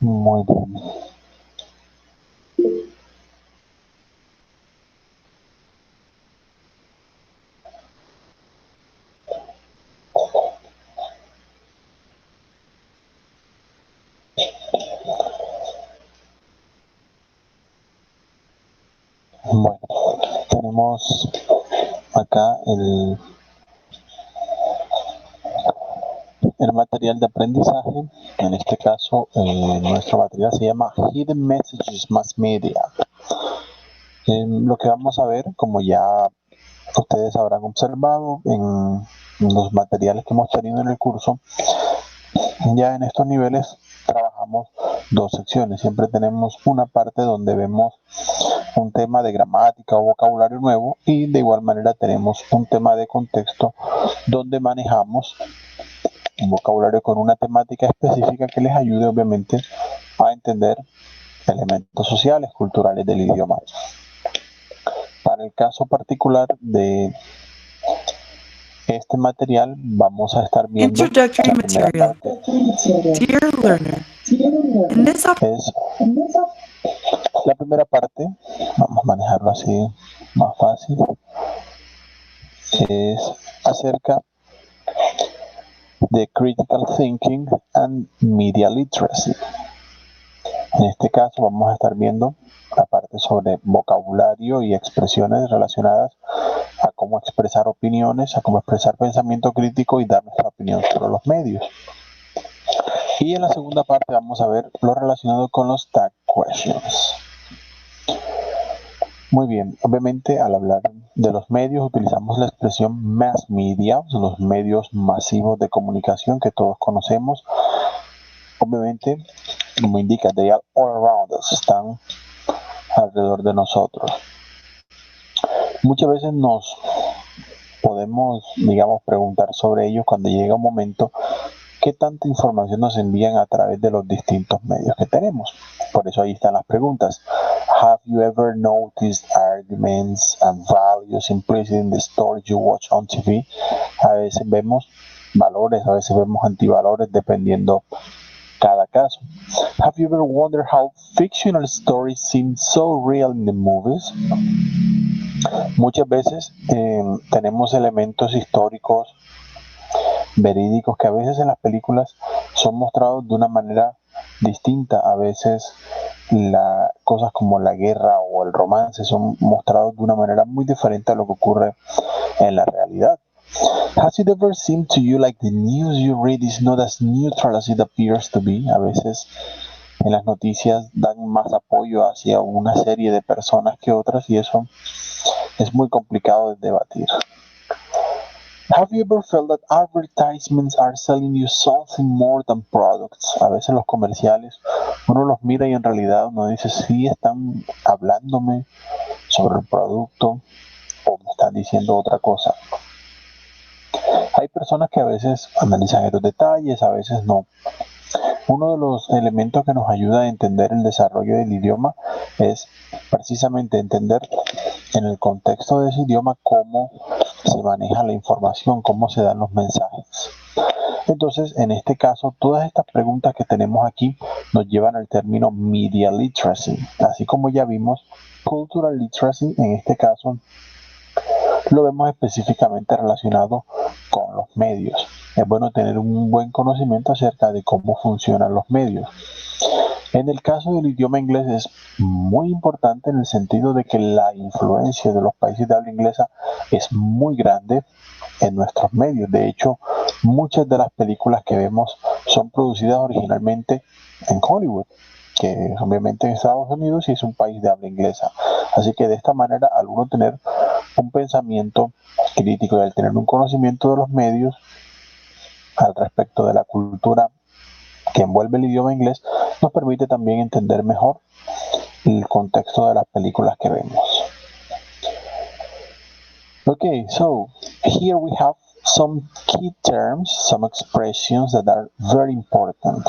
Muy bien. Bueno, tenemos acá el material de aprendizaje. En este caso, nuestro material se llama Hidden Messages Mass Media. Lo que vamos a ver, como ya ustedes habrán observado en los materiales que hemos tenido en el curso, ya en estos niveles trabajamos dos secciones. Siempre tenemos una parte donde vemos un tema de gramática o vocabulario nuevo, y de igual manera tenemos un tema de contexto donde manejamos un vocabulario con una temática específica que les ayude obviamente a entender elementos sociales, culturales del idioma. Para el caso particular de este material vamos a estar viendo Introductory la primera material. parte. Dear learner, in this Es la primera parte, vamos a manejarlo así más fácil, es acerca de critical thinking and media literacy. En este caso vamos a estar viendo la parte sobre vocabulario y expresiones relacionadas a cómo expresar opiniones, a cómo expresar pensamiento crítico y dar nuestra opinión sobre los medios. Y en la segunda parte vamos a ver lo relacionado con los tag questions. Muy bien, obviamente al hablar de los medios utilizamos la expresión mass media, los medios masivos de comunicación que todos conocemos. Obviamente, como indica, they are all around us, están alrededor de nosotros. Muchas veces nos podemos, preguntar sobre ellos cuando llega un momento, ¿qué tanta información nos envían a través de los distintos medios que tenemos? Por eso ahí están las preguntas. Have you ever noticed arguments and values implicit in the stories you watch on TV? A veces vemos valores, a veces vemos antivalores, dependiendo cada caso. Have you ever wondered how fictional stories seem so real in the movies? Muchas veces tenemos elementos históricos verídicos que a veces en las películas son mostrados de una manera distinta. A veces cosas como la guerra o el romance son mostrados de una manera muy diferente a lo que ocurre en la realidad. Has it ever seemed to you like the news you read is not as neutral as it appears to be? A veces en las noticias dan más apoyo hacia una serie de personas que otras, y eso es muy complicado de debatir. Have you ever felt that advertisements are selling you something more than products? A veces los comerciales, uno los mira y en realidad uno dice, sí, están hablándome sobre el producto o me están diciendo otra cosa. Hay personas que a veces analizan estos detalles, a veces no. Uno de los elementos que nos ayuda a entender el desarrollo del idioma es precisamente entender en el contexto de ese idioma cómo se maneja la información, cómo se dan los mensajes. Entonces, en este caso, todas estas preguntas que tenemos aquí nos llevan al término media literacy. Así como ya vimos, cultural literacy, en este caso, lo vemos específicamente relacionado con los medios. Es bueno tener un buen conocimiento acerca de cómo funcionan los medios. En el caso del idioma inglés es muy importante en el sentido de que la influencia de los países de habla inglesa es muy grande en nuestros medios. De hecho, muchas de las películas que vemos son producidas originalmente en Hollywood, que obviamente en Estados Unidos y es un país de habla inglesa. Así que de esta manera, al uno tener un pensamiento crítico y al tener un conocimiento de los medios al respecto de la cultura que envuelve el idioma inglés, nos permite también entender mejor el contexto de las películas que vemos. Okay, so here we have some key terms, some expressions that are very important.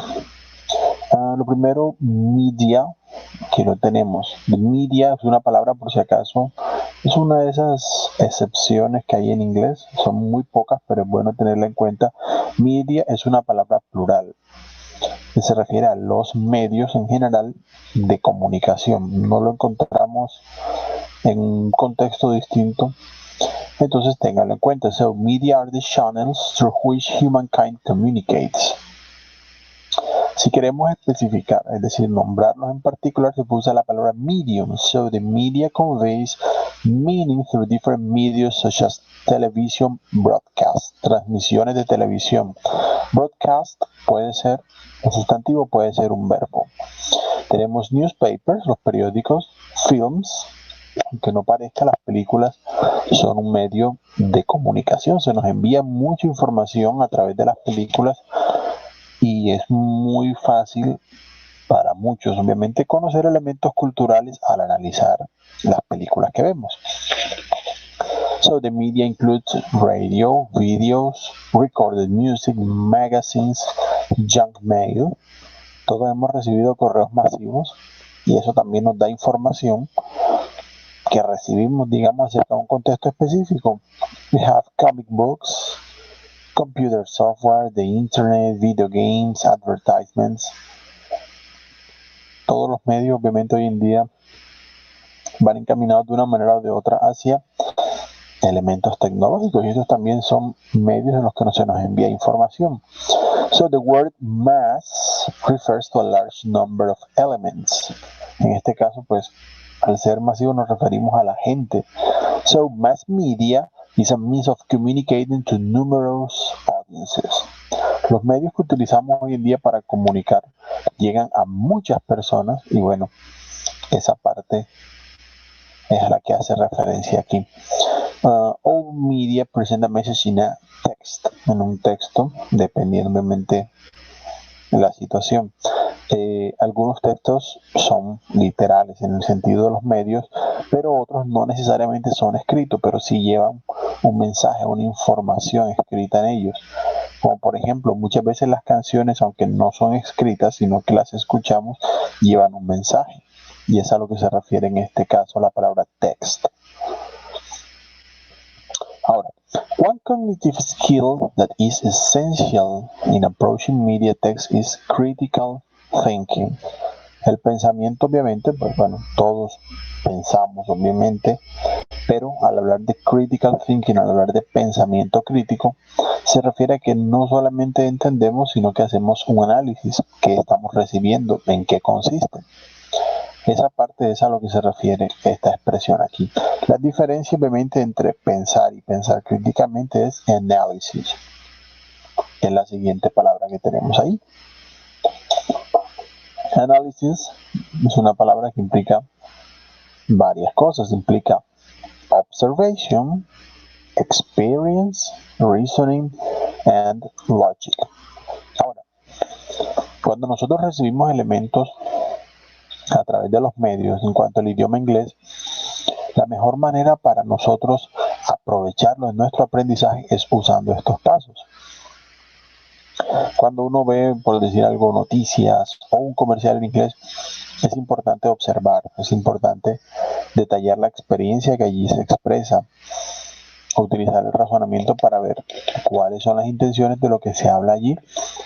Lo primero, media, que lo tenemos. Media es una palabra, por si acaso, es una de esas excepciones que hay en inglés, son muy pocas, pero es bueno tenerla en cuenta. Media es una palabra plural. Se refiere a los medios en general de comunicación. No lo encontramos en un contexto distinto, entonces ténganlo en cuenta. So, media are the channels through which humankind communicates. Si queremos especificar, es decir, nombrarlos en particular, se usa la palabra medium. So, the media conveys meaning through different medios such as television, broadcast, transmisiones de televisión. Broadcast puede ser un sustantivo, puede ser un verbo. Tenemos newspapers, los periódicos, films, aunque no parezca, las películas son un medio de comunicación. Se nos envía mucha información a través de las películas y es muy fácil para muchos, obviamente, conocer elementos culturales al analizar las películas que vemos. So the media includes radio, videos, recorded music, magazines, junk mail. Todos hemos recibido correos masivos y eso también nos da información que recibimos, digamos, acerca de un contexto específico. We have comic books, computer software, the internet, video games, advertisements. Todos los medios, obviamente, hoy en día van encaminados de una manera o de otra hacia elementos tecnológicos y estos también son medios en los que se nos envía información. So the word mass refers to a large number of elements. En este caso, pues, al ser masivo nos referimos a la gente. So mass media is a means of communicating to numerous audiences. Los medios que utilizamos hoy en día para comunicar llegan a muchas personas y bueno, esa parte es a la que hace referencia aquí. All media present a message in a text, en un texto, dependiendo obviamente de la situación. Algunos textos son literales en el sentido de los medios, pero otros no necesariamente son escritos, pero sí llevan un mensaje, una información escrita en ellos. Como por ejemplo, muchas veces las canciones, aunque no son escritas, sino que las escuchamos, llevan un mensaje. Y es a lo que se refiere en este caso la palabra text. Ahora, one cognitive skill that is essential in approaching media text is critical thinking. El pensamiento, obviamente, pues bueno, todos pensamos, obviamente, pero al hablar de critical thinking, al hablar de pensamiento crítico, se refiere a que no solamente entendemos, sino que hacemos un análisis, qué estamos recibiendo, en qué consiste. Esa parte es a lo que se refiere esta expresión aquí. La diferencia obviamente entre pensar y pensar críticamente es análisis. Es la siguiente palabra que tenemos ahí. Análisis es una palabra que implica varias cosas. Implica observation, experience, reasoning, and logic. Ahora, cuando nosotros recibimos elementos a través de los medios en cuanto al idioma inglés, la mejor manera para nosotros aprovecharlo en nuestro aprendizaje es usando estos pasos. Cuando uno ve, por decir algo, noticias o un comercial en inglés, es importante observar, es importante detallar la experiencia que allí se expresa, utilizar el razonamiento para ver cuáles son las intenciones de lo que se habla allí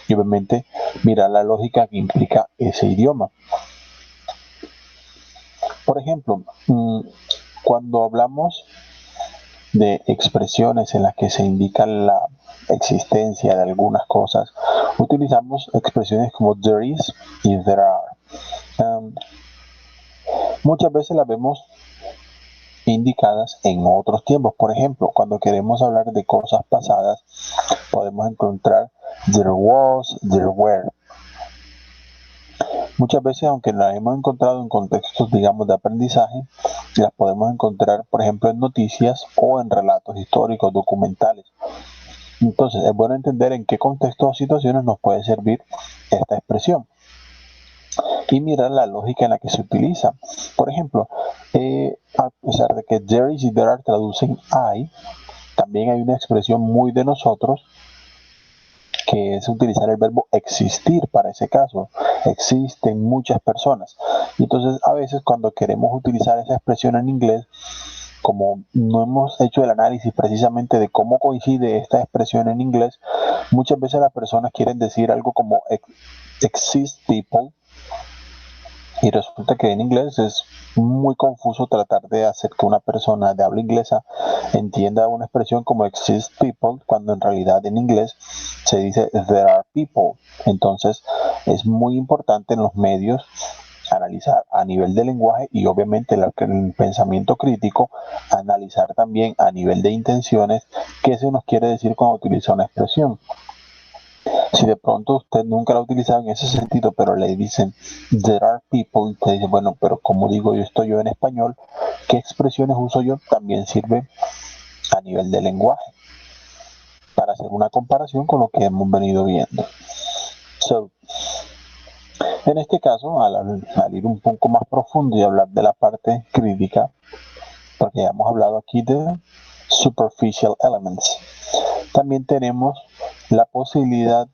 y obviamente mirar la lógica que implica ese idioma. Por ejemplo, cuando hablamos de expresiones en las que se indica la existencia de algunas cosas, utilizamos expresiones como there is y there are. Muchas veces las vemos indicadas en otros tiempos. Por ejemplo, cuando queremos hablar de cosas pasadas, podemos encontrar there was, there were. Muchas veces, aunque las hemos encontrado en contextos, digamos, de aprendizaje, las podemos encontrar, por ejemplo, en noticias o en relatos históricos, documentales. Entonces, es bueno entender en qué contextos o situaciones nos puede servir esta expresión y mirar la lógica en la que se utiliza. Por ejemplo, a pesar de que there is y there are traducen hay, también hay una expresión muy de nosotros que es utilizar el verbo existir para ese caso. Existen muchas personas. Y entonces a veces cuando queremos utilizar esa expresión en inglés, como no hemos hecho el análisis precisamente de cómo coincide esta expresión en inglés, muchas veces las personas quieren decir algo como exist people, y resulta que en inglés es muy confuso tratar de hacer que una persona de habla inglesa entienda una expresión como exist people, cuando en realidad en inglés se dice there are people. Entonces es muy importante en los medios analizar a nivel de lenguaje y obviamente el pensamiento crítico, analizar también a nivel de intenciones qué se nos quiere decir cuando utiliza una expresión. Si de pronto usted nunca la ha utilizado en ese sentido, pero le dicen there are people, usted dice, bueno, pero como digo estoy yo en español, ¿qué expresiones uso yo? También sirve a nivel de lenguaje para hacer una comparación con lo que hemos venido viendo. En este caso, al ir un poco más profundo y hablar de la parte crítica, porque ya hemos hablado aquí de superficial elements, también tenemos la posibilidad,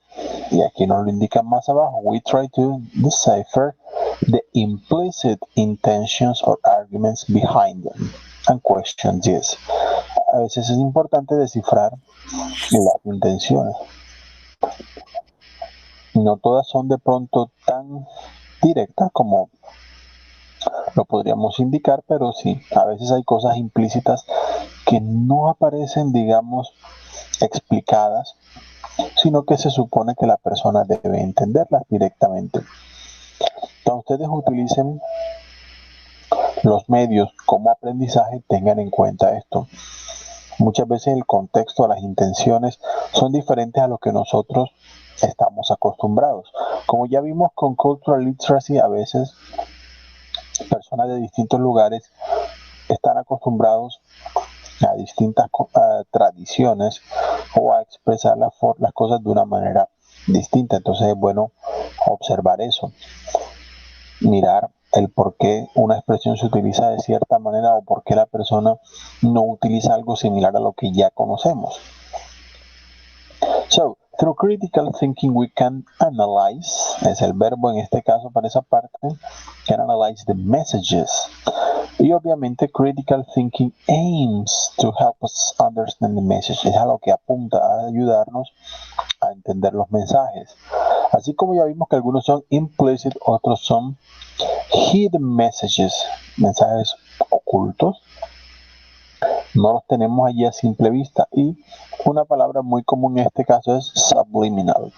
y aquí nos lo indican más abajo, we try to decipher the implicit intentions or arguments behind them and question this. A veces es importante descifrar las intenciones. No todas son de pronto tan directas como lo podríamos indicar, pero sí, a veces hay cosas implícitas que no aparecen, digamos, explicadas, sino que se supone que la persona debe entenderlas directamente. Cuando ustedes utilicen los medios como aprendizaje, tengan en cuenta esto. Muchas veces el contexto, las intenciones son diferentes a lo que nosotros estamos acostumbrados. Como ya vimos con Cultural Literacy, a veces personas de distintos lugares están acostumbrados a distintas tradiciones o a expresar las cosas de una manera distinta. Entonces es bueno observar eso, mirar el por qué una expresión se utiliza de cierta manera o por qué la persona no utiliza algo similar a lo que ya conocemos. So, through critical thinking we can analyze, es el verbo en este caso para esa parte, can analyze the messages. Y obviamente critical thinking aims to help us understand the message, es a lo que apunta a ayudarnos a entender los mensajes. Así como ya vimos que algunos son implicit, otros son hidden messages, mensajes ocultos. No los tenemos allí a simple vista. Y una palabra muy común en este caso es subliminal,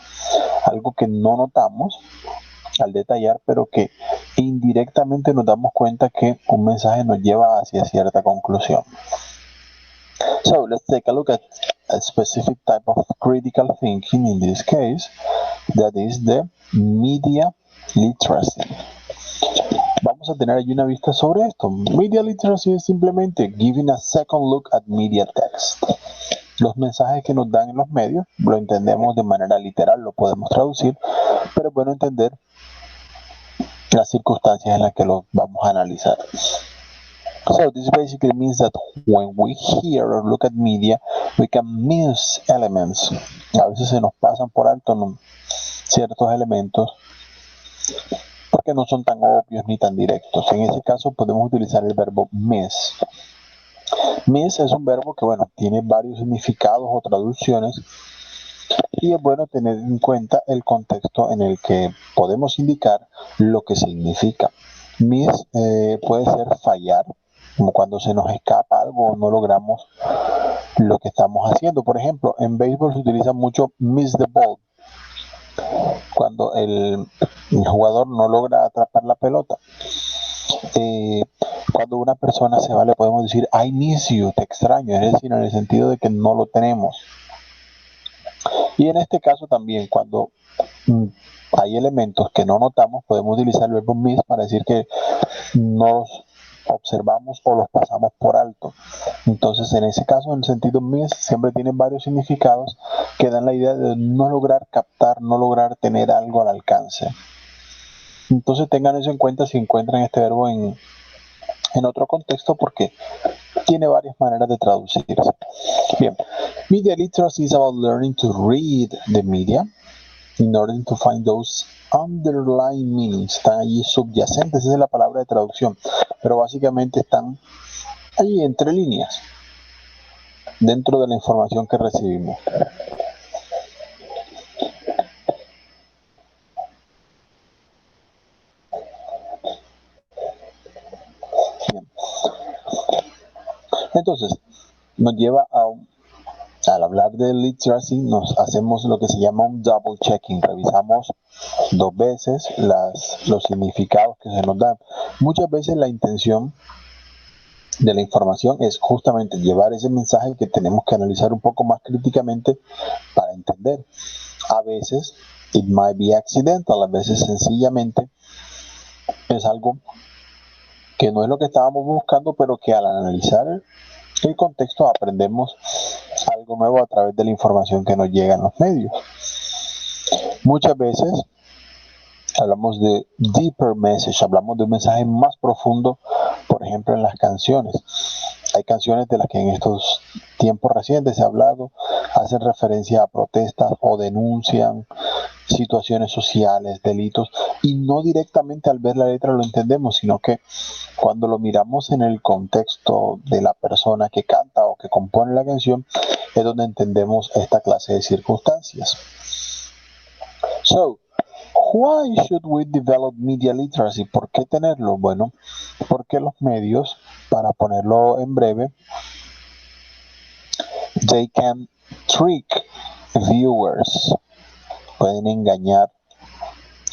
algo que no notamos al detallar, pero que indirectamente nos damos cuenta que un mensaje nos lleva hacia cierta conclusión. So let's take a look at a specific type of critical thinking, in this case, that is the media literacy. Vamos a tener allí una vista sobre esto. Media literacy es simplemente giving a second look at media text. Los mensajes que nos dan en los medios lo entendemos de manera literal, lo podemos traducir, pero es bueno entender las circunstancias en las que los vamos a analizar. So this basically means that when we hear or look at media, we can miss elements. A veces se nos pasan por alto ciertos elementos porque no son tan obvios ni tan directos. En ese caso podemos utilizar el verbo miss. Miss es un verbo que, bueno, tiene varios significados o traducciones y es bueno tener en cuenta el contexto en el que podemos indicar lo que significa. Miss puede ser fallar, como cuando se nos escapa algo o no logramos lo que estamos haciendo. Por ejemplo, en béisbol se utiliza mucho miss the ball, cuando el jugador no logra atrapar la pelota. Cuando una persona se va, le podemos decir I miss you, te extraño, es decir, en el sentido de que no lo tenemos. Y en este caso también, cuando hay elementos que no notamos, podemos utilizar el verbo miss para decir que no los observamos o los pasamos por alto. Entonces, en ese caso, en el sentido miss, siempre tienen varios significados que dan la idea de no lograr captar, no lograr tener algo al alcance. Entonces, tengan eso en cuenta si encuentran este verbo en otro contexto, porque tiene varias maneras de traducirse. Bien, media literacy is about learning to read the media in order to find those underlying meanings. Están allí subyacentes, esa es la palabra de traducción, pero básicamente están allí entre líneas, dentro de la información que recibimos. Bien. Entonces, nos lleva al hablar de literacy, nos hacemos lo que se llama un double checking. Revisamos 2 veces los significados que se nos dan. Muchas veces la intención de la información es justamente llevar ese mensaje que tenemos que analizar un poco más críticamente para entender. A veces it might be accidental, a veces sencillamente es algo que no es lo que estábamos buscando, pero que al analizar el contexto aprendemos algo nuevo a través de la información que nos llega en los medios. Muchas veces hablamos de deeper message, hablamos de un mensaje más profundo, por ejemplo en las canciones. Hay canciones de las que en estos tiempos recientes se ha hablado, hacen referencia a protestas o denuncian situaciones sociales, delitos, y no directamente al ver la letra lo entendemos, sino que cuando lo miramos en el contexto de la persona que canta o que compone la canción, es donde entendemos esta clase de circunstancias. So, why should we develop media literacy? ¿Por qué tenerlo? Bueno, porque los medios, para ponerlo en breve, they can trick viewers, pueden engañar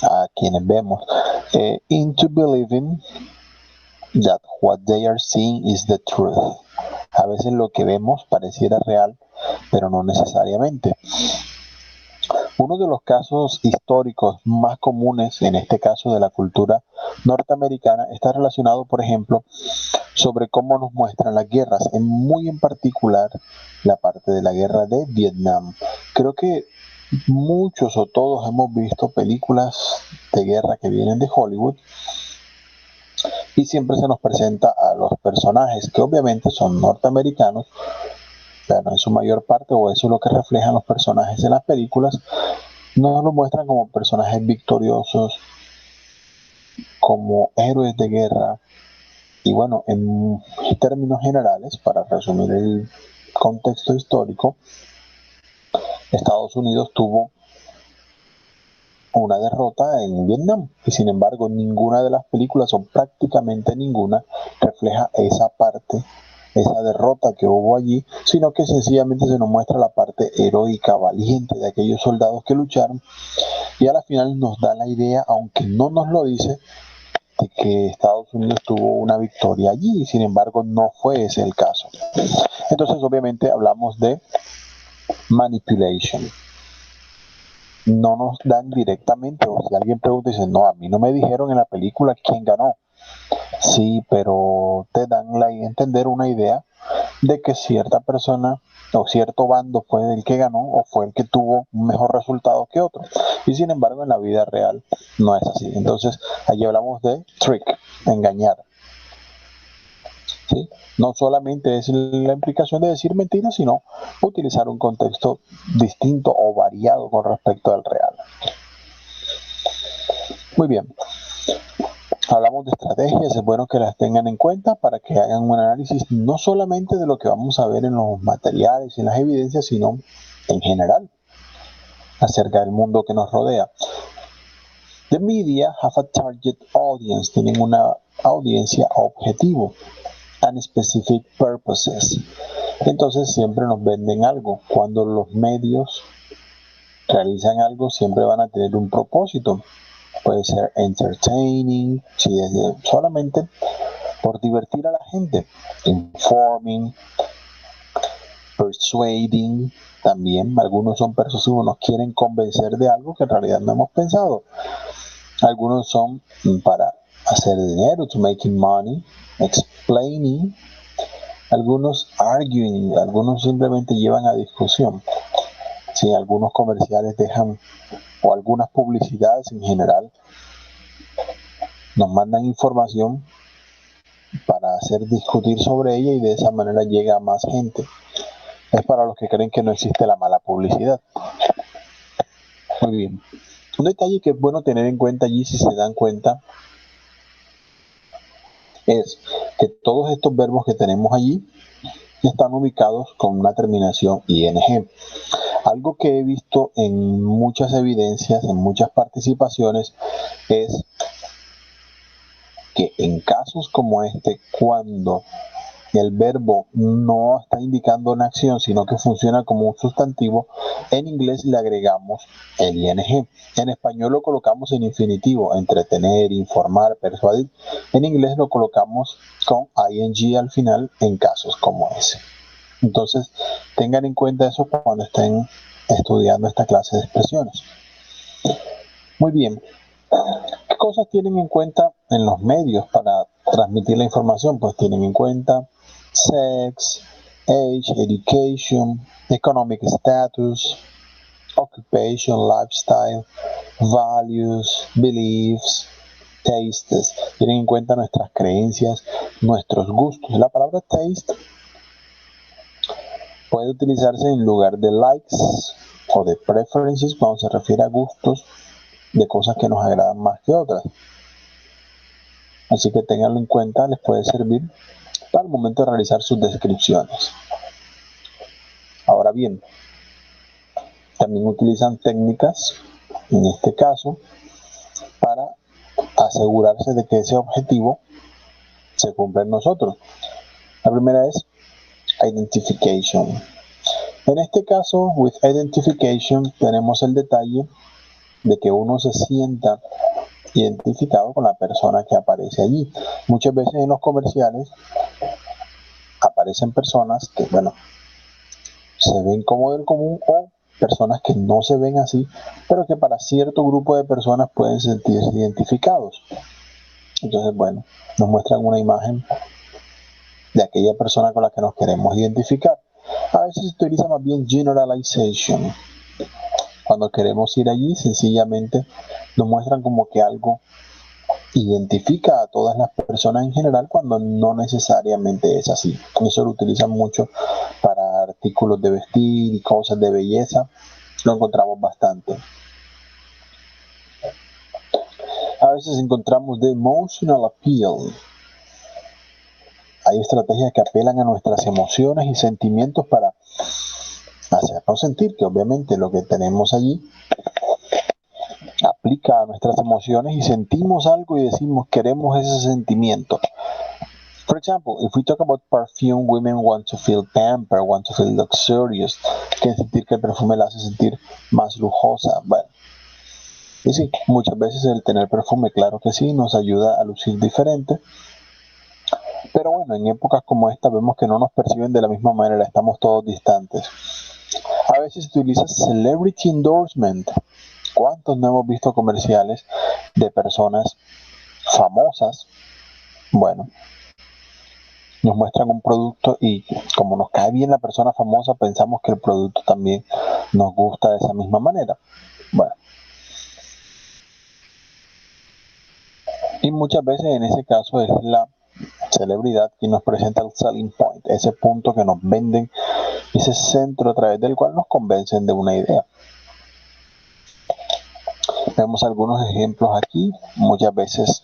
a quienes vemos, into believing that what they are seeing is the truth. A veces lo que vemos pareciera real, pero no necesariamente. Uno de los casos históricos más comunes, en este caso de la cultura norteamericana, está relacionado, por ejemplo, sobre cómo nos muestran las guerras, muy en particular la parte de la guerra de Vietnam. Creo que muchos o todos hemos visto películas de guerra que vienen de Hollywood y siempre se nos presenta a los personajes que obviamente son norteamericanos, pero en su mayor parte, o eso es lo que reflejan los personajes en las películas, nos lo muestran como personajes victoriosos, como héroes de guerra. Y bueno, en términos generales, para resumir el contexto histórico, Estados Unidos tuvo una derrota en Vietnam y sin embargo ninguna de las películas, o prácticamente ninguna, refleja esa parte, esa derrota que hubo allí, sino que sencillamente se nos muestra la parte heroica, valiente de aquellos soldados que lucharon, y a la final nos da la idea, aunque no nos lo dice, de que Estados Unidos tuvo una victoria allí, y sin embargo no fue ese el caso. Entonces obviamente hablamos de manipulation. No nos dan directamente, o si alguien pregunta y dice, no, a mí no me dijeron en la película quién ganó. Sí, pero te dan a entender una idea de que cierta persona o cierto bando fue el que ganó o fue el que tuvo un mejor resultado que otro. Y sin embargo en la vida real no es así. Entonces allí hablamos de trick, engañar. ¿Sí? No solamente es la implicación de decir mentiras, sino utilizar un contexto distinto o variado con respecto al real. Muy bien. Hablamos de estrategias, es bueno que las tengan en cuenta para que hagan un análisis no solamente de lo que vamos a ver en los materiales y en las evidencias, sino en general acerca del mundo que nos rodea. The media have a target audience, tienen una audiencia objetivo, and specific purposes. Entonces siempre nos venden algo. Cuando los medios realizan algo, siempre van a tener un propósito. Puede ser entertaining, si es solamente por divertir a la gente, informing, persuading, también algunos son persuasivos, nos quieren convencer de algo que en realidad no hemos pensado. Algunos son para hacer dinero, to making money, explaining, algunos arguing, algunos simplemente llevan a discusión. Si algunos comerciales dejan, o algunas publicidades en general, nos mandan información para hacer discutir sobre ella y de esa manera llega a más gente. Es para los que creen que no existe la mala publicidad. Muy bien. Un detalle que es bueno tener en cuenta allí, si se dan cuenta, es que todos estos verbos que tenemos allí están ubicados con una terminación ing. Algo que he visto en muchas evidencias, en muchas participaciones, es que en casos como este, cuando el verbo no está indicando una acción, sino que funciona como un sustantivo, en inglés le agregamos el ing. En español lo colocamos en infinitivo, entretener, informar, persuadir. En inglés lo colocamos con ing al final en casos como ese. Entonces, tengan en cuenta eso cuando estén estudiando esta clase de expresiones. Muy bien. ¿Qué cosas tienen en cuenta en los medios para transmitir la información? Pues tienen en cuenta sex, age, education, economic status, occupation, lifestyle, values, beliefs, tastes. Tienen en cuenta nuestras creencias, nuestros gustos. La palabra taste puede utilizarse en lugar de likes o de preferences cuando se refiere a gustos de cosas que nos agradan más que otras. Así que ténganlo en cuenta, les puede servir para el momento de realizar sus descripciones. Ahora bien, también utilizan técnicas, en este caso, para asegurarse de que ese objetivo se cumpla en nosotros. La primera es identification. En este caso, with identification, tenemos el detalle de que uno se sienta identificado con la persona que aparece allí. Muchas veces en los comerciales aparecen personas que, bueno, se ven como del común o personas que no se ven así, pero que para cierto grupo de personas pueden sentirse identificados. Entonces, bueno, nos muestran una imagen de aquella persona con la que nos queremos identificar. A veces se utiliza más bien generalization. Cuando queremos ir allí, sencillamente nos muestran como que algo identifica a todas las personas en general cuando no necesariamente es así. Eso lo utilizan mucho para artículos de vestir y cosas de belleza. Lo encontramos bastante. A veces encontramos the emotional appeal. Hay estrategias que apelan a nuestras emociones y sentimientos para hacernos sentir que obviamente lo que tenemos allí aplica a nuestras emociones y sentimos algo y decimos queremos ese sentimiento. For example, if we talk about perfume, women want to feel pampered, want to feel luxurious. Quieren sentir que el perfume la hace sentir más lujosa. Bueno, y sí, muchas veces el tener perfume, claro que sí, nos ayuda a lucir diferente. Pero bueno, en épocas como esta vemos que no nos perciben de la misma manera, estamos todos distantes. A veces se utiliza celebrity endorsement. ¿Cuántos no hemos visto comerciales de personas famosas? Bueno, nos muestran un producto y como nos cae bien la persona famosa, pensamos que el producto también nos gusta de esa misma manera. Bueno. Y muchas veces en ese caso es la celebridad quien nos presenta el selling point, ese punto que nos venden, ese centro a través del cual nos convencen de una idea. Vemos algunos ejemplos aquí. Muchas veces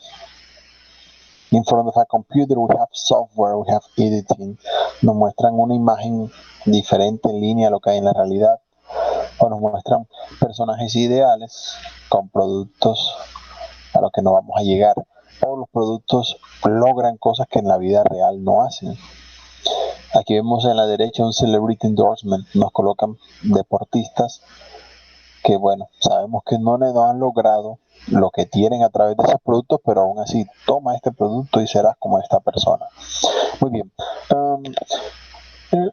in front of a computer we have software, we have editing. Nos muestran una imagen diferente en línea a lo que hay en la realidad. O nos muestran personajes ideales con productos a los que no vamos a llegar. O los productos logran cosas que en la vida real no hacen. Aquí vemos en la derecha un celebrity endorsement. Nos colocan deportistas que, bueno, sabemos que no han logrado lo que tienen a través de esos productos, pero aún así, toma este producto y serás como esta persona. Muy bien.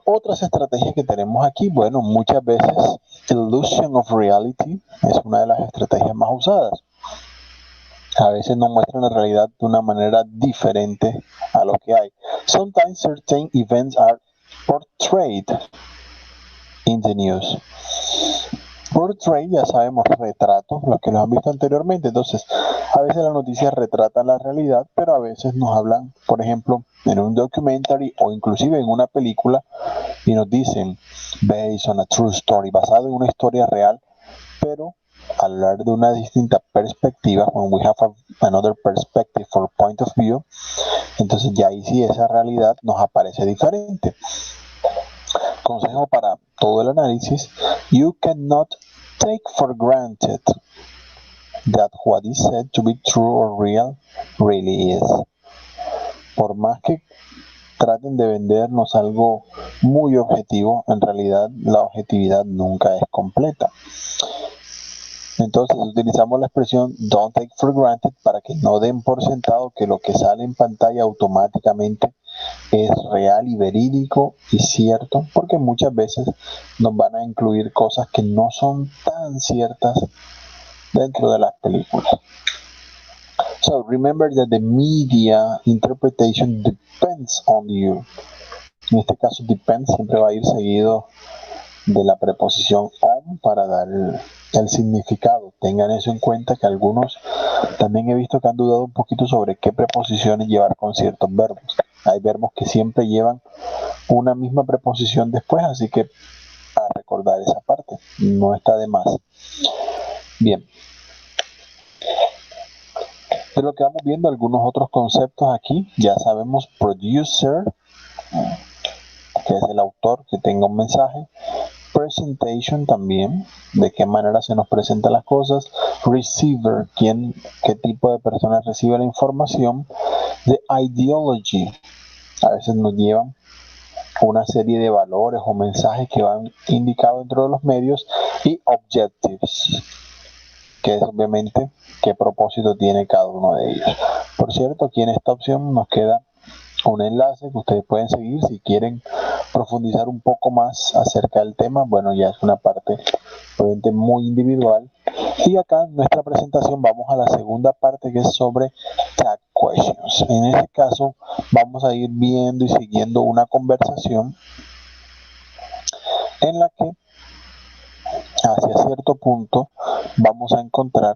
Otras estrategias que tenemos aquí, bueno, muchas veces illusion of reality es una de las estrategias más usadas. A veces nos muestran la realidad de una manera diferente a lo que hay. Sometimes certain events are portrayed in the news. Portray, ya sabemos, retratos, los que los han visto anteriormente. Entonces, a veces las noticias retratan la realidad, pero a veces nos hablan, por ejemplo, en un documentary o inclusive en una película y nos dicen, based on a true story, basado en una historia real, pero hablar de una distinta perspectiva, when we have another perspective or point of view, entonces ya ahí sí esa realidad nos aparece diferente. Consejo para todo el análisis: you cannot take for granted that what is said to be true or real really is. Por más que traten de vendernos algo muy objetivo, en realidad la objetividad nunca es completa. Entonces utilizamos la expresión don't take for granted para que no den por sentado que lo que sale en pantalla automáticamente es real y verídico y cierto, porque muchas veces nos van a incluir cosas que no son tan ciertas dentro de las películas. So remember that the media interpretation depends on you. En este caso, depends siempre va a ir seguido de la preposición on para dar el significado. Tengan eso en cuenta, que algunos también he visto que han dudado un poquito sobre qué preposiciones llevar con ciertos verbos. Hay verbos que siempre llevan una misma preposición después, así que a recordar esa parte, no está de más. Bien. De lo que vamos viendo, algunos otros conceptos aquí. Ya sabemos producer, que es el autor que tenga un mensaje. Presentation también, de qué manera se nos presentan las cosas. Receiver, qué tipo de persona recibe la información. The ideology, a veces nos llevan una serie de valores o mensajes que van indicados dentro de los medios. Y objectives, que es obviamente qué propósito tiene cada uno de ellos. Por cierto, aquí en esta opción nos queda un enlace que ustedes pueden seguir si quieren profundizar un poco más acerca del tema. Bueno, ya es una parte obviamente muy individual. Y acá en nuestra presentación vamos a la segunda parte, que es sobre tag questions. En este caso vamos a ir viendo y siguiendo una conversación en la que hacia cierto punto vamos a encontrar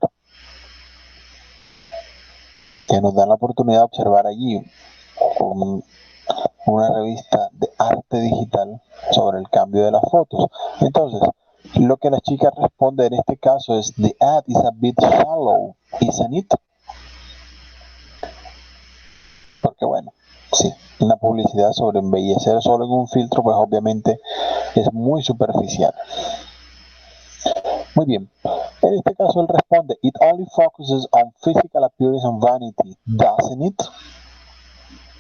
que nos dan la oportunidad de observar allí una revista de arte digital sobre el cambio de las fotos. Entonces, lo que la chica responde en este caso es: the ad is a bit shallow, isn't it? Porque bueno, sí, una publicidad sobre embellecer solo en un filtro, pues obviamente es muy superficial. Muy bien, en este caso él responde: it only focuses on physical appearance and vanity, doesn't it?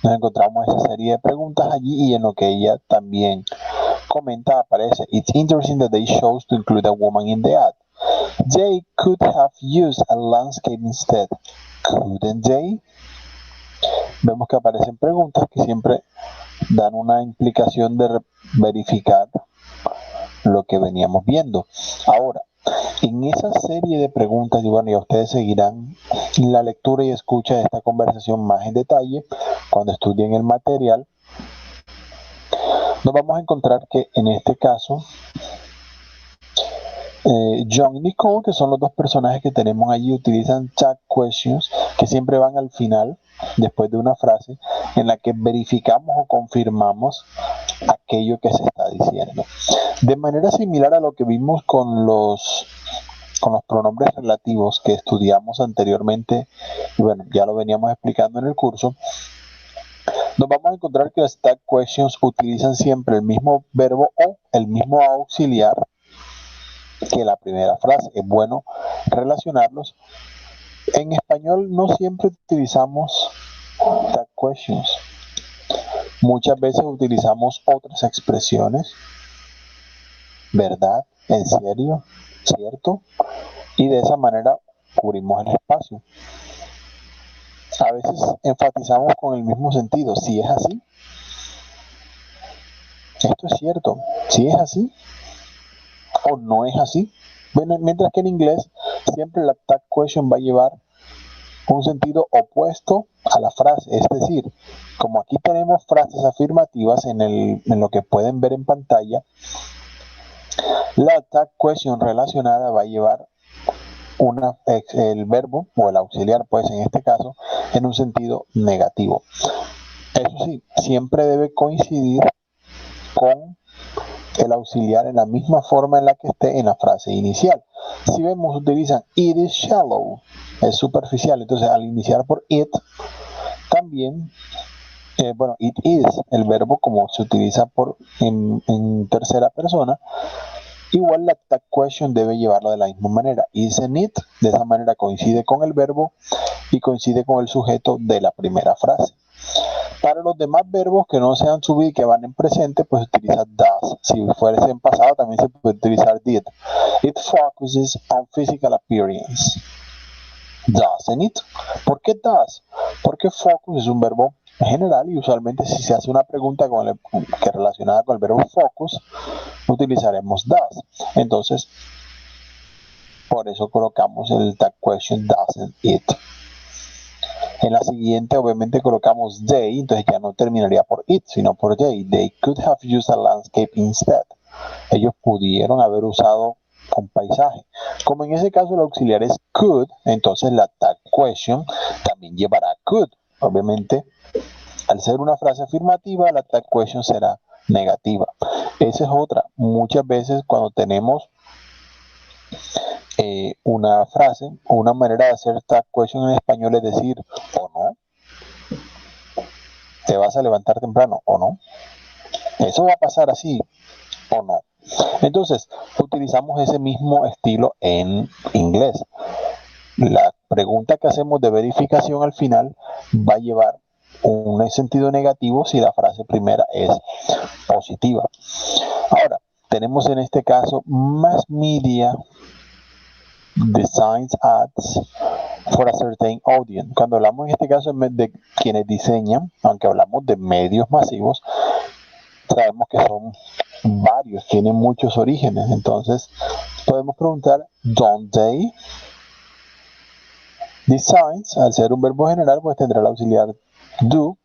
Nos encontramos esa serie de preguntas allí, y en lo que ella también comenta aparece: it's interesting that they chose to include a woman in the ad. They could have used a landscape instead, couldn't they? Vemos que aparecen preguntas que siempre dan una implicación de verificar lo que veníamos viendo. Ahora, en esa serie de preguntas, y bueno, ya ustedes seguirán la lectura y escucha de esta conversación más en detalle cuando estudien el material, nos vamos a encontrar que en este caso John y Nicole, que son los dos personajes que tenemos allí, utilizan tag questions que siempre van al final, después de una frase en la que verificamos o confirmamos aquello que se está diciendo. De manera similar a lo que vimos con los pronombres relativos que estudiamos anteriormente, y bueno, ya lo veníamos explicando en el curso, nos vamos a encontrar que las tag questions utilizan siempre el mismo verbo o el mismo auxiliar que la primera frase. Es bueno relacionarlos. En español no siempre utilizamos tag questions. Muchas veces utilizamos otras expresiones. ¿Verdad? ¿En serio? ¿Cierto? Y de esa manera cubrimos el espacio. A veces enfatizamos con el mismo sentido. Si es así, esto es cierto. Si es así o no es así. Bueno, mientras que en inglés siempre la tag question va a llevar un sentido opuesto a la frase. Es decir, como aquí tenemos frases afirmativas en lo que pueden ver en pantalla, la tag question relacionada va a llevar el verbo o el auxiliar, pues en este caso, en un sentido negativo. Eso sí, siempre debe coincidir con el auxiliar en la misma forma en la que esté en la frase inicial. Si vemos, utilizan it is shallow, es superficial. Entonces, al iniciar por it, también, it is, el verbo como se utiliza en tercera persona, igual la tag question debe llevarlo de la misma manera. Isn't it, de esa manera coincide con el verbo y coincide con el sujeto de la primera frase. Para los demás verbos que no sean to be y que van en presente, pues utiliza does. Si fuese en pasado, también se puede utilizar did. It focuses on physical appearance. Doesn't it? ¿Por qué does? Porque focus es un verbo general y usualmente si se hace una pregunta que relacionada con el verbo focus, utilizaremos does. Entonces, por eso colocamos el tag question doesn't it. En la siguiente, obviamente, colocamos they, entonces ya no terminaría por it, sino por they. They could have used a landscape instead. Ellos pudieron haber usado un paisaje. Como en ese caso el auxiliar es could, entonces la tag question también llevará could. Obviamente, al ser una frase afirmativa, la tag question será negativa. Esa es otra. Muchas veces cuando tenemos una frase o una manera de hacer tag question en español es decir o no, te vas a levantar temprano o no, eso va a pasar así o no. Entonces utilizamos ese mismo estilo en inglés. La pregunta que hacemos de verificación al final va a llevar un sentido negativo si la frase primera es positiva. Ahora, tenemos en este caso mass media designs ads for a certain audience. Cuando hablamos en este caso de quienes diseñan, aunque hablamos de medios masivos, sabemos que son varios, tienen muchos orígenes. Entonces, podemos preguntar, don't they? Designs, al ser un verbo general, pues tendrá el auxiliar do,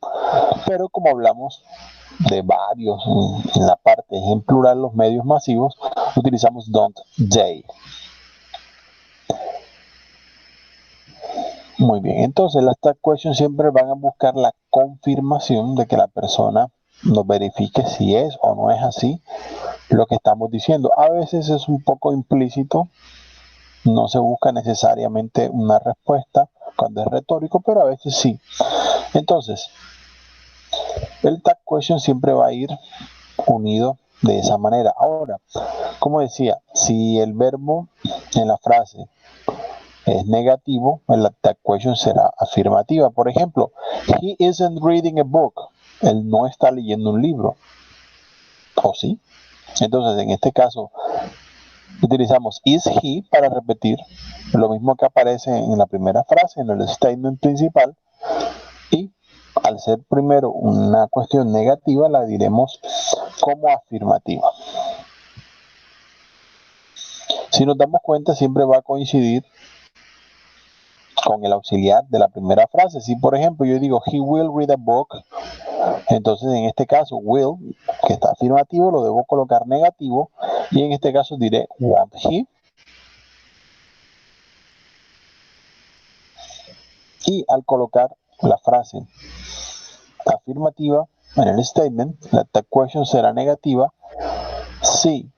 pero como hablamos de varios en la parte en plural, los medios masivos, utilizamos don't they. Muy bien, entonces las tag questions siempre van a buscar la confirmación de que la persona nos verifique si es o no es así lo que estamos diciendo. A veces es un poco implícito, no se busca necesariamente una respuesta cuando es retórico, pero a veces sí. Entonces, el tag question siempre va a ir unido de esa manera. Ahora, como decía, si el verbo en la frase es negativo, la tag question será afirmativa. Por ejemplo, he isn't reading a book. Él no está leyendo un libro. ¿O sí? Entonces, en este caso, utilizamos is he para repetir lo mismo que aparece en la primera frase, en el statement principal. Y al ser primero una cuestión negativa, la diremos como afirmativa. Si nos damos cuenta, siempre va a coincidir con el auxiliar de la primera frase. Si por ejemplo yo digo he will read a book, entonces en este caso will, que está afirmativo, lo debo colocar negativo y en este caso diré won't he. Y al colocar la frase afirmativa en el statement, la tag question será negativa. Si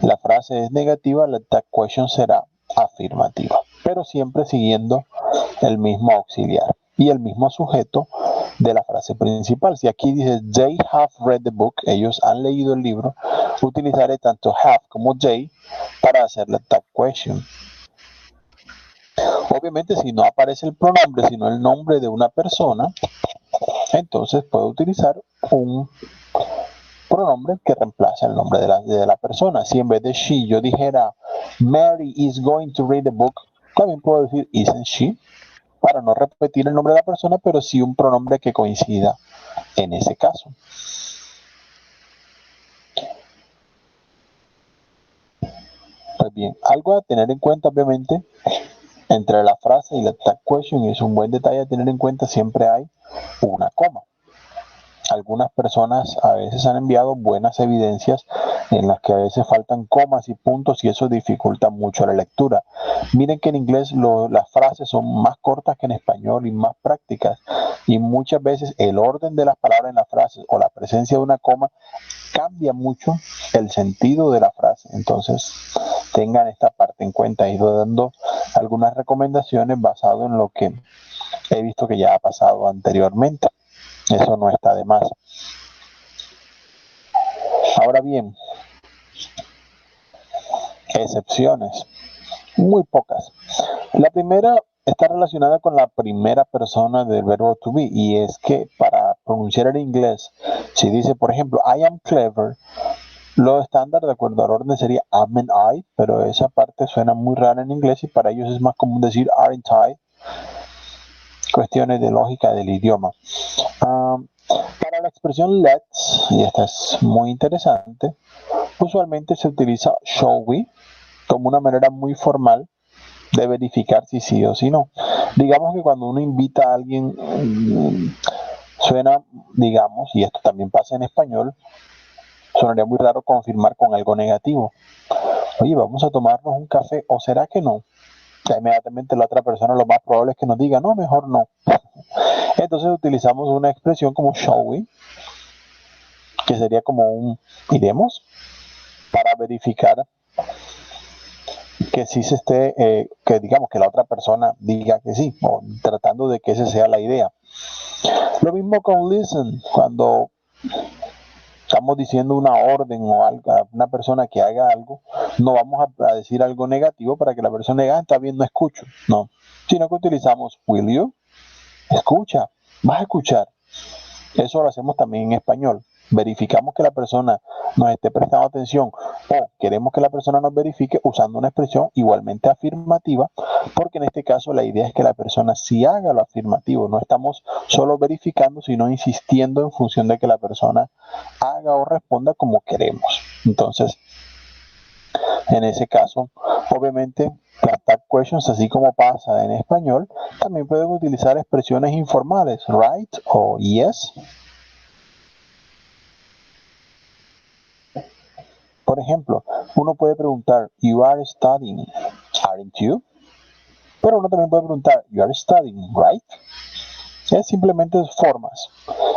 la frase es negativa, la tag question será afirmativa, pero siempre siguiendo el mismo auxiliar y el mismo sujeto de la frase principal. Si aquí dice they have read the book, ellos han leído el libro, utilizaré tanto have como they para hacer la tag question. Obviamente, si no aparece el pronombre, sino el nombre de una persona, entonces puedo utilizar un pronombre que reemplaza el nombre de la persona. Si en vez de she yo dijera Mary is going to read the book, también puedo decir isn't she, para no repetir el nombre de la persona, pero sí un pronombre que coincida en ese caso. Pues bien, algo a tener en cuenta, obviamente, entre la frase y la tag question, y es un buen detalle a tener en cuenta, siempre hay una coma. algunas personas a veces han enviado buenas evidencias en las que a veces faltan comas y puntos y eso dificulta mucho la lectura. Miren que en inglés las frases son más cortas que en español y más prácticas, y muchas veces el orden de las palabras en las frases o la presencia de una coma cambia mucho el sentido de la frase. Entonces tengan esta parte en cuenta. He ido dando algunas recomendaciones basado en lo que he visto que ya ha pasado anteriormente. Eso no está de más. Ahora bien, excepciones, muy pocas. La primera está relacionada con la primera persona del verbo to be, y es que para pronunciar en inglés, si dice, por ejemplo, I am clever, lo estándar de acuerdo al orden sería am and I, pero esa parte suena muy rara en inglés y para ellos es más común decir aren't I. Cuestiones de lógica del idioma. Para la expresión let's, y esta es muy interesante, usualmente se utiliza shall we como una manera muy formal de verificar si sí o si no. Digamos que cuando uno invita a alguien, suena, digamos, y esto también pasa en español, sonaría muy raro confirmar con algo negativo. Oye, vamos a tomarnos un café, ¿o será que no? Inmediatamente la otra persona lo más probable es que nos diga, no, mejor no. Entonces utilizamos una expresión como shall we, que sería como un iremos, para verificar que sí se esté, que digamos que la otra persona diga que sí, o tratando de que esa sea la idea. Lo mismo con listen, cuando estamos diciendo una orden o algo a una persona que haga algo, no vamos a decir algo negativo para que la persona diga, está bien, no escucho, no, sino que utilizamos will you, escucha, vas a escuchar. Eso lo hacemos también en español. Verificamos que la persona nos esté prestando atención o queremos que la persona nos verifique usando una expresión igualmente afirmativa, porque en este caso la idea es que la persona sí haga lo afirmativo. No estamos solo verificando, sino insistiendo en función de que la persona haga o responda como queremos. Entonces, en ese caso, obviamente, las tag questions, así como pasa en español, también pueden utilizar expresiones informales, right o yes. Por ejemplo, uno puede preguntar, you are studying, aren't you? Pero uno también puede preguntar, you are studying, right? Es simplemente formas.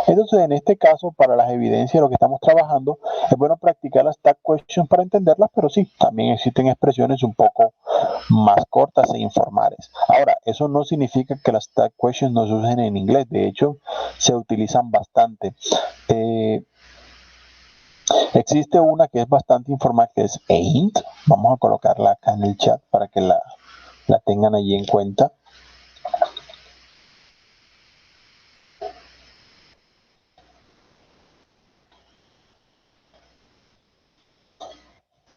Entonces, en este caso, para las evidencias de lo que estamos trabajando, es bueno practicar las tag questions para entenderlas, pero sí, también existen expresiones un poco más cortas e informales. Ahora, eso no significa que las tag questions no se usen en inglés. De hecho, se utilizan bastante. Existe una que es bastante informal, que es ain't. Vamos a colocarla acá en el chat para que la tengan allí en cuenta.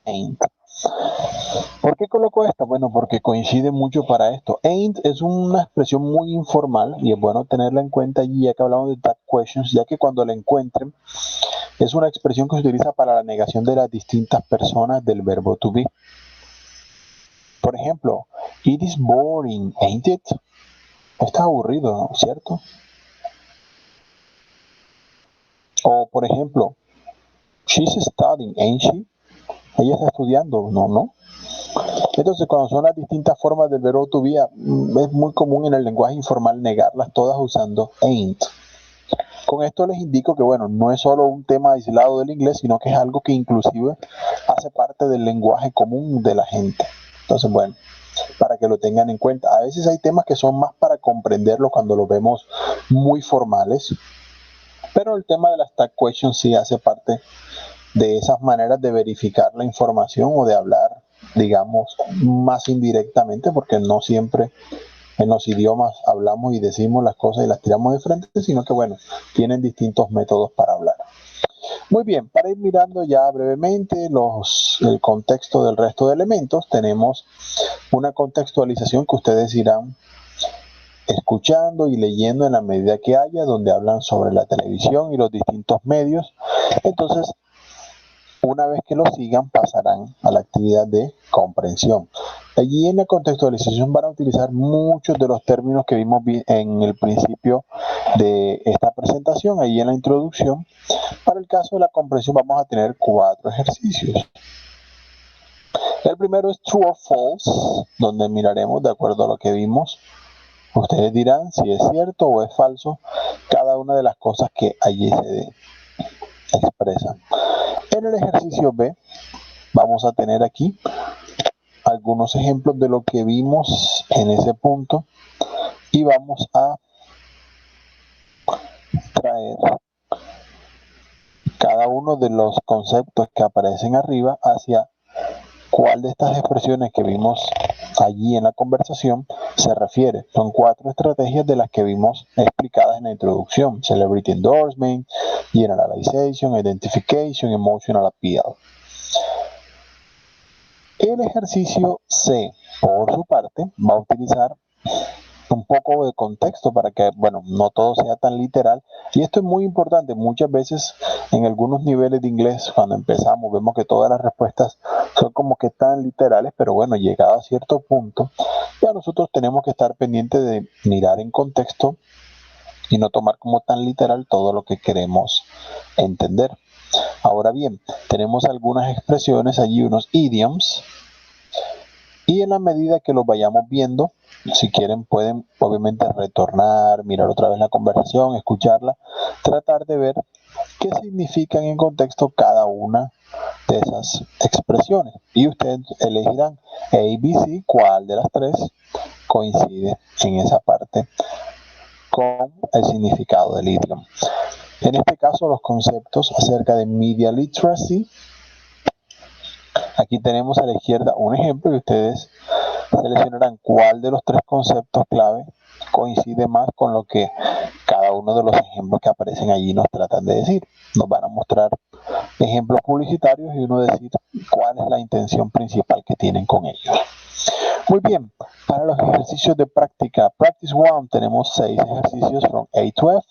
Ain't. ¿Por qué coloco esta? Bueno, porque coincide mucho para esto. Ain't es una expresión muy informal y es bueno tenerla en cuenta allí, ya que hablamos de tag questions, ya que cuando la encuentren, es una expresión que se utiliza para la negación de las distintas personas del verbo to be. Por ejemplo, it is boring, ain't it? Está aburrido, ¿cierto? O, por ejemplo, she's studying, ain't she? Ella está estudiando, no. Entonces, cuando son las distintas formas del verbo to be, es muy común en el lenguaje informal negarlas todas usando ain't. Con esto les indico que, bueno, no es solo un tema aislado del inglés, sino que es algo que inclusive hace parte del lenguaje común de la gente. Entonces, bueno, para que lo tengan en cuenta. A veces hay temas que son más para comprenderlo cuando los vemos muy formales, pero el tema de las tag questions sí hace parte de esas maneras de verificar la información o de hablar, digamos, más indirectamente, porque no siempre en los idiomas hablamos y decimos las cosas y las tiramos de frente, sino que, bueno, tienen distintos métodos para hablar. Muy bien, para ir mirando ya brevemente el contexto del resto de elementos, tenemos una contextualización que ustedes irán escuchando y leyendo en la medida que haya, donde hablan sobre la televisión y los distintos medios. Entonces, Una vez que lo sigan, pasarán a la actividad de comprensión. Allí en la contextualización van a utilizar muchos de los términos que vimos en el principio de esta presentación, ahí en la introducción. Para el caso de la comprensión vamos a tener 4 ejercicios. El primero es True or False, donde miraremos de acuerdo a lo que vimos. Ustedes dirán si es cierto o es falso cada una de las cosas que allí se expresan. En el ejercicio B vamos a tener aquí algunos ejemplos de lo que vimos en ese punto y vamos a traer cada uno de los conceptos que aparecen arriba hacia cuál de estas expresiones que vimos allí en la conversación se refiere. Son 4 estrategias de las que vimos explicadas en la introducción: Celebrity Endorsement, Generalization, Identification, Emotional Appeal. El ejercicio C, por su parte, va a utilizar un poco de contexto para que, bueno, no todo sea tan literal. Y esto es muy importante. Muchas veces en algunos niveles de inglés, cuando empezamos, vemos que todas las respuestas son como que tan literales, pero bueno, llegado a cierto punto, ya nosotros tenemos que estar pendientes de mirar en contexto y no tomar como tan literal todo lo que queremos entender. Ahora bien, tenemos algunas expresiones allí, unos idioms, y en la medida que los vayamos viendo, si quieren pueden obviamente retornar, mirar otra vez la conversación, escucharla, tratar de ver qué significan en contexto cada una de esas expresiones. Y ustedes elegirán A, B, C, cuál de las 3 coincide en esa parte con el significado del idioma. En este caso, los conceptos acerca de media literacy. Aquí tenemos a la izquierda un ejemplo y ustedes seleccionarán cuál de los 3 conceptos clave coincide más con lo que cada uno de los ejemplos que aparecen allí nos tratan de decir. Nos van a mostrar ejemplos publicitarios y uno decir cuál es la intención principal que tienen con ellos. Muy bien, para los ejercicios de práctica, Practice 1, tenemos 6 ejercicios from A to F.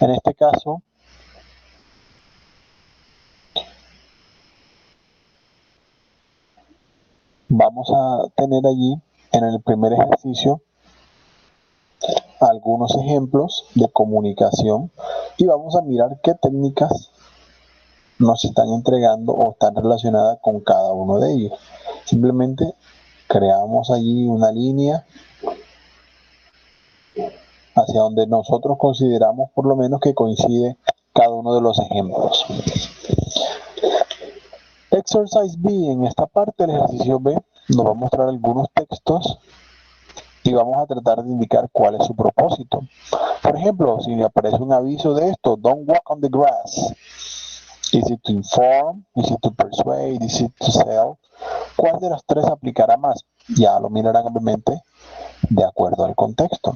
En este caso, vamos a tener allí en el primer ejercicio algunos ejemplos de comunicación y vamos a mirar qué técnicas nos están entregando o están relacionadas con cada uno de ellos. Simplemente creamos allí una línea hacia donde nosotros consideramos por lo menos que coincide cada uno de los ejemplos. Exercise B, en esta parte del ejercicio B, nos va a mostrar algunos textos y vamos a tratar de indicar cuál es su propósito. Por ejemplo, si le aparece un aviso de esto, don't walk on the grass. Is it to inform? Is it to persuade? Is it to sell? ¿Cuál de las 3 aplicará más? Ya lo mirarán obviamente de acuerdo al contexto.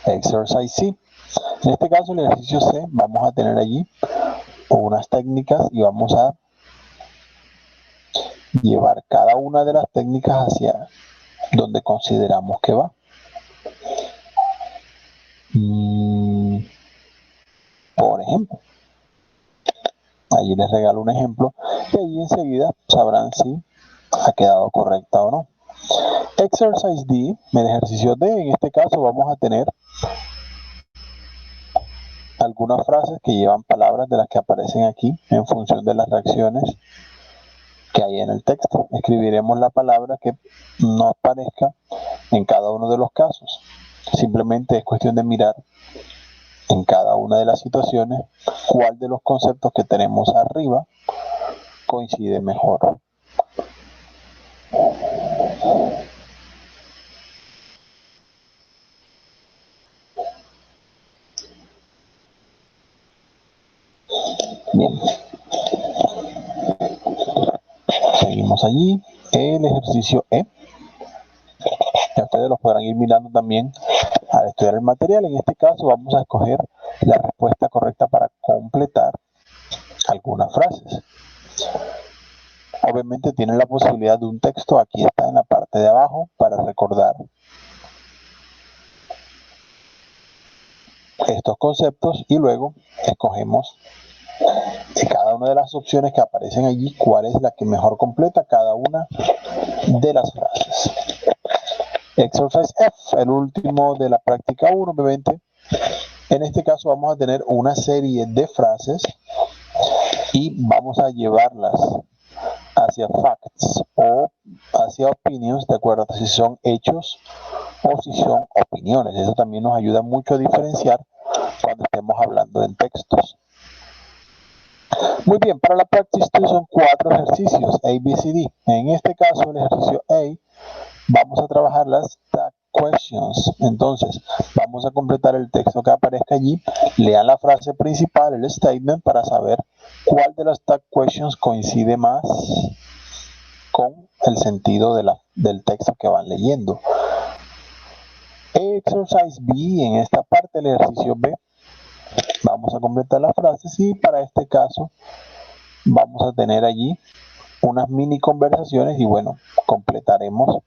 Exercise C. En este caso, el ejercicio C, vamos a tener allí unas técnicas y vamos a llevar cada una de las técnicas hacia donde consideramos que va. Por ejemplo, allí les regalo un ejemplo y allí enseguida sabrán si ha quedado correcta o no. Exercise D, el ejercicio D, en este caso vamos a tener algunas frases que llevan palabras de las que aparecen aquí en función de las reacciones que hay en el texto. Escribiremos la palabra que nos aparezca en cada uno de los casos. Simplemente es cuestión de mirar en cada una de las situaciones cuál de los conceptos que tenemos arriba coincide mejor. Bien. Seguimos allí. El ejercicio E. Ya ustedes lo podrán ir mirando también al estudiar el material. En este caso vamos a escoger la respuesta correcta para completar algunas frases. Obviamente tienen la posibilidad de un texto, aquí está en la parte de abajo para recordar estos conceptos y luego escogemos Si cada una de las opciones que aparecen allí, cuál es la que mejor completa cada una de las frases. Exercise F, el último de la práctica 1, obviamente. En este caso vamos a tener una serie de frases y vamos a llevarlas hacia facts o hacia opinions, de acuerdo a si son hechos o si son opiniones. Eso también nos ayuda mucho a diferenciar cuando estemos hablando de textos. Muy bien, para la practice 2 son 4 ejercicios, A, B, C, D. En este caso, el ejercicio A, vamos a trabajar las tag questions. Entonces, vamos a completar el texto que aparezca allí. Lean la frase principal, el statement, para saber cuál de las tag questions coincide más con el sentido del texto que van leyendo. Exercise B, en esta parte del ejercicio B, vamos a completar las frases y para este caso vamos a tener allí unas mini conversaciones y bueno, completaremos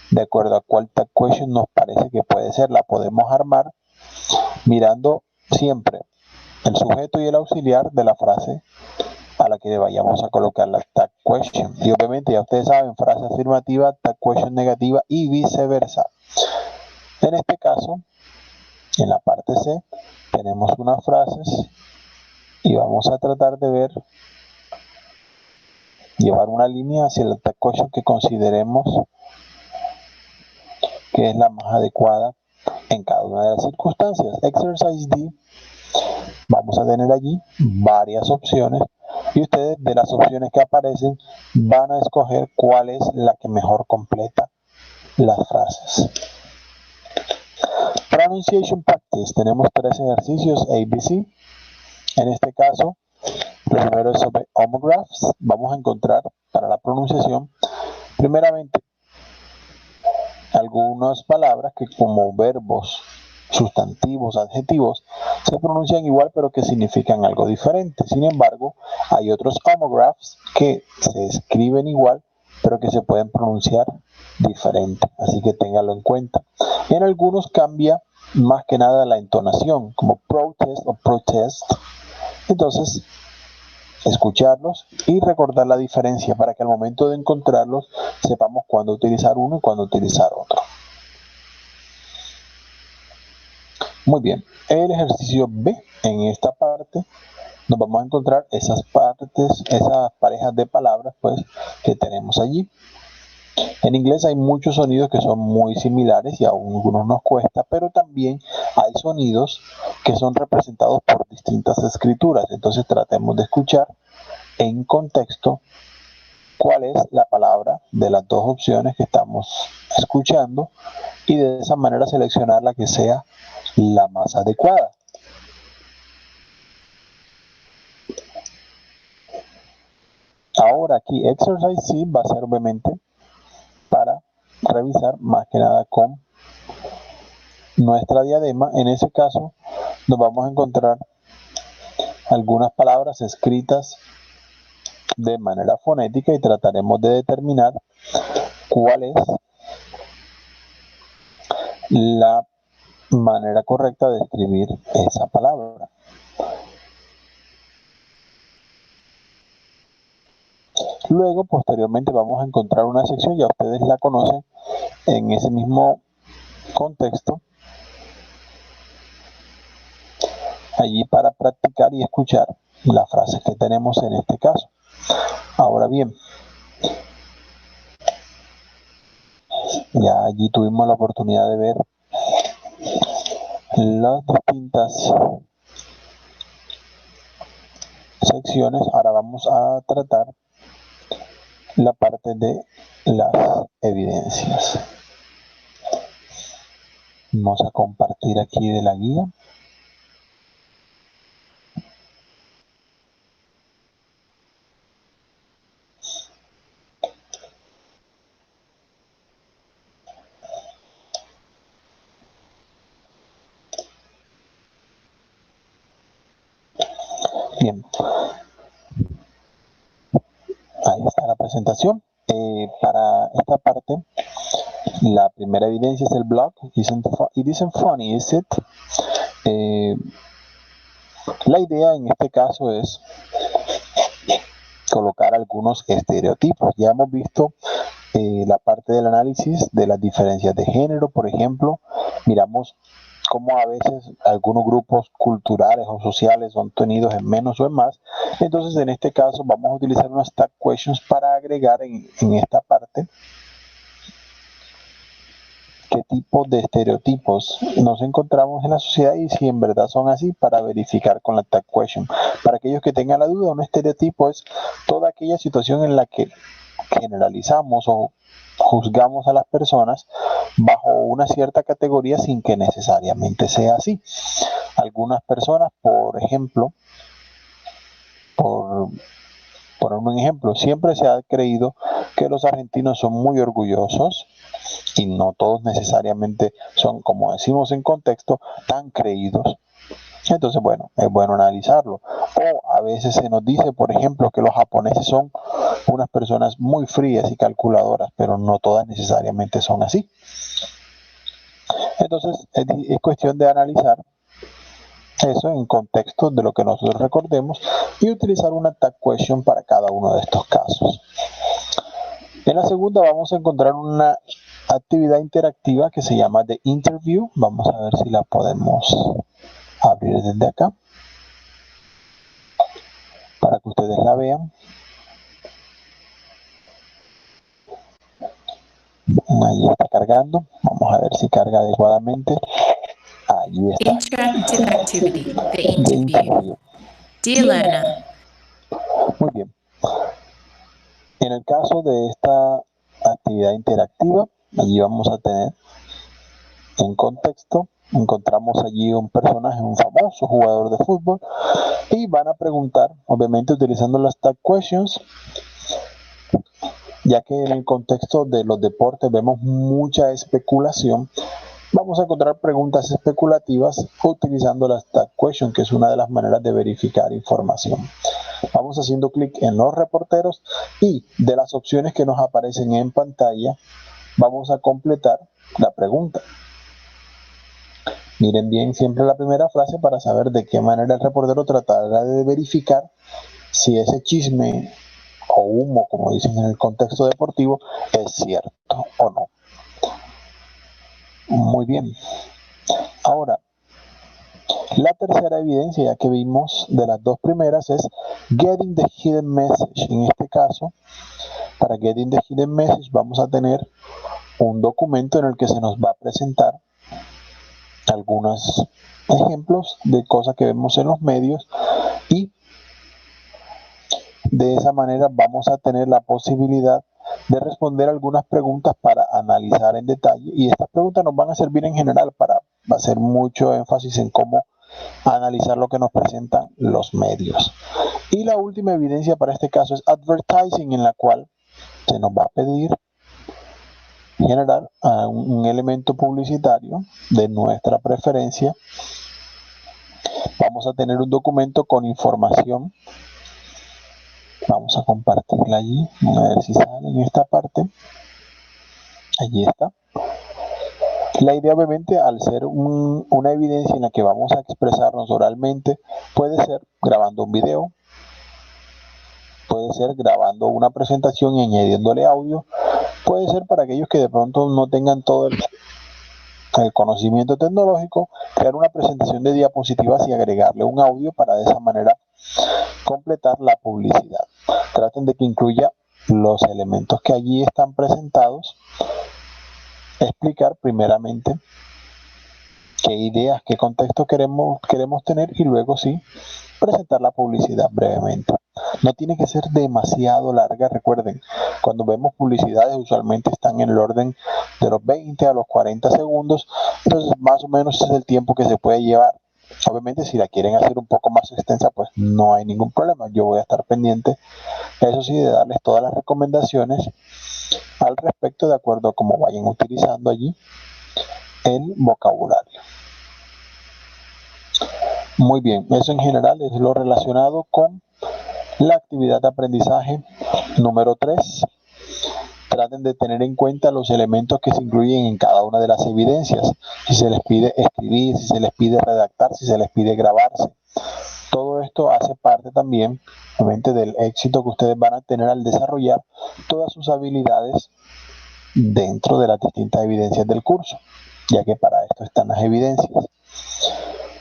de acuerdo a cuál tag question nos parece que puede ser. La podemos armar mirando siempre el sujeto y el auxiliar de la frase a la que le vayamos a colocar la tag question. Y obviamente ya ustedes saben, frase afirmativa, tag question negativa y viceversa. En este caso, en la parte C, tenemos unas frases y vamos a tratar de llevar una línea hacia la tag question que consideremos que es la más adecuada en cada una de las circunstancias. Exercise D, vamos a tener allí varias opciones y ustedes de las opciones que aparecen van a escoger cuál es la que mejor completa las frases. Pronunciation Practice, tenemos 3 ejercicios ABC. En este caso, lo primero es sobre homographs. Vamos a encontrar para la pronunciación, primeramente, algunas palabras que como verbos, sustantivos, adjetivos, se pronuncian igual pero que significan algo diferente. Sin embargo, hay otros homographs que se escriben igual pero que se pueden pronunciar diferente. Así que ténganlo en cuenta. En algunos cambia más que nada la entonación, como protest o protest. Entonces, escucharlos y recordar la diferencia para que al momento de encontrarlos sepamos cuándo utilizar uno y cuándo utilizar otro. Muy bien, el ejercicio B, en esta parte nos vamos a encontrar esas parejas de palabras pues que tenemos allí. En inglés hay muchos sonidos que son muy similares y a algunos nos cuesta, pero también hay sonidos que son representados por distintas escrituras. Entonces tratemos de escuchar en contexto cuál es la palabra de las dos opciones que estamos escuchando y de esa manera seleccionar la que sea la más adecuada. Ahora aquí Exercise C va a ser obviamente para revisar más que nada con nuestra diadema. En ese caso nos vamos a encontrar algunas palabras escritas de manera fonética y trataremos de determinar cuál es la manera correcta de escribir esa palabra. Luego, posteriormente, vamos a encontrar una sección, ya ustedes la conocen, en ese mismo contexto, allí para practicar y escuchar las frases que tenemos en este caso. Ahora bien, ya allí tuvimos la oportunidad de ver las distintas secciones. Ahora vamos a tratar la parte de las evidencias. Vamos a compartir aquí de la guía. Bien, ahí está la presentación. Para esta parte, la primera evidencia es el blog. It isn't funny, is it? La idea en este caso es colocar algunos estereotipos. Ya hemos visto la parte del análisis de las diferencias de género, por ejemplo. Miramos cómo a veces algunos grupos culturales o sociales son tenidos en menos o en más. Entonces, en este caso, vamos a utilizar unas tag questions para agregar en esta parte qué tipo de estereotipos nos encontramos en la sociedad y si en verdad son así, para verificar con la tag question. Para aquellos que tengan la duda, un estereotipo es toda aquella situación en la que generalizamos o juzgamos a las personas bajo una cierta categoría sin que necesariamente sea así. Algunas personas, por ejemplo, por poner un ejemplo, siempre se ha creído que los argentinos son muy orgullosos y no todos necesariamente son, como decimos en contexto, tan creídos. Entonces, bueno, es bueno analizarlo. O a veces se nos dice, por ejemplo, que los japoneses son unas personas muy frías y calculadoras, pero no todas necesariamente son así. Entonces, es cuestión de analizar eso en contexto de lo que nosotros recordemos y utilizar una tag question para cada uno de estos casos. En la segunda vamos a encontrar una actividad interactiva que se llama The Interview. Vamos a ver si la podemos abrir desde acá para que ustedes la vean. Ahí está cargando. Vamos a ver si carga adecuadamente. Ahí está. Interactive activity, the interview. Dear learner. Muy bien. En el caso de esta actividad interactiva, allí vamos a tener en contexto, encontramos allí un personaje, un famoso jugador de fútbol, y van a preguntar, obviamente utilizando las tag questions, ya que en el contexto de los deportes vemos mucha especulación. Vamos a encontrar preguntas especulativas utilizando las tag questions, que es una de las maneras de verificar información. Vamos haciendo clic en los reporteros y de las opciones que nos aparecen en pantalla, vamos a completar la pregunta. Miren bien siempre la primera frase para saber de qué manera el reportero tratará de verificar si ese chisme o humo, como dicen en el contexto deportivo, es cierto o no. Muy bien. Ahora, la tercera evidencia, ya que vimos de las dos primeras, es Getting the Hidden Message. En este caso, para Getting the Hidden Message vamos a tener un documento en el que se nos va a presentar algunos ejemplos de cosas que vemos en los medios y de esa manera vamos a tener la posibilidad de responder algunas preguntas para analizar en detalle y estas preguntas nos van a servir en general para hacer mucho énfasis en cómo analizar lo que nos presentan los medios. Y la última evidencia para este caso es advertising, en la cual se nos va a pedir generar un elemento publicitario de nuestra preferencia. Vamos a tener un documento con información. Vamos a compartirla allí. A ver si sale en esta parte. Allí está. La idea, obviamente, al ser una evidencia en la que vamos a expresarnos oralmente, puede ser grabando un video, puede ser grabando una presentación y añadiéndole audio, puede ser para aquellos que de pronto no tengan todo el conocimiento tecnológico, crear una presentación de diapositivas y agregarle un audio para de esa manera completar la publicidad. Traten de que incluya los elementos que allí están presentados, explicar primeramente qué ideas, qué contexto queremos tener y luego sí presentar la publicidad brevemente. No tiene que ser demasiado larga, recuerden, cuando vemos publicidades usualmente están en el orden de los 20 a los 40 segundos, entonces más o menos es el tiempo que se puede llevar. Obviamente si la quieren hacer un poco más extensa, pues no hay ningún problema, yo voy a estar pendiente, eso sí, de darles todas las recomendaciones al respecto de acuerdo a cómo vayan utilizando allí el vocabulario. Muy bien, eso en general es lo relacionado con la actividad de aprendizaje número 3. Traten de tener en cuenta los elementos que se incluyen en cada una de las evidencias. Si se les pide escribir, si se les pide redactar, si se les pide grabarse. Todo esto hace parte también, obviamente, del éxito que ustedes van a tener al desarrollar todas sus habilidades dentro de las distintas evidencias del curso, ya que para esto están las evidencias.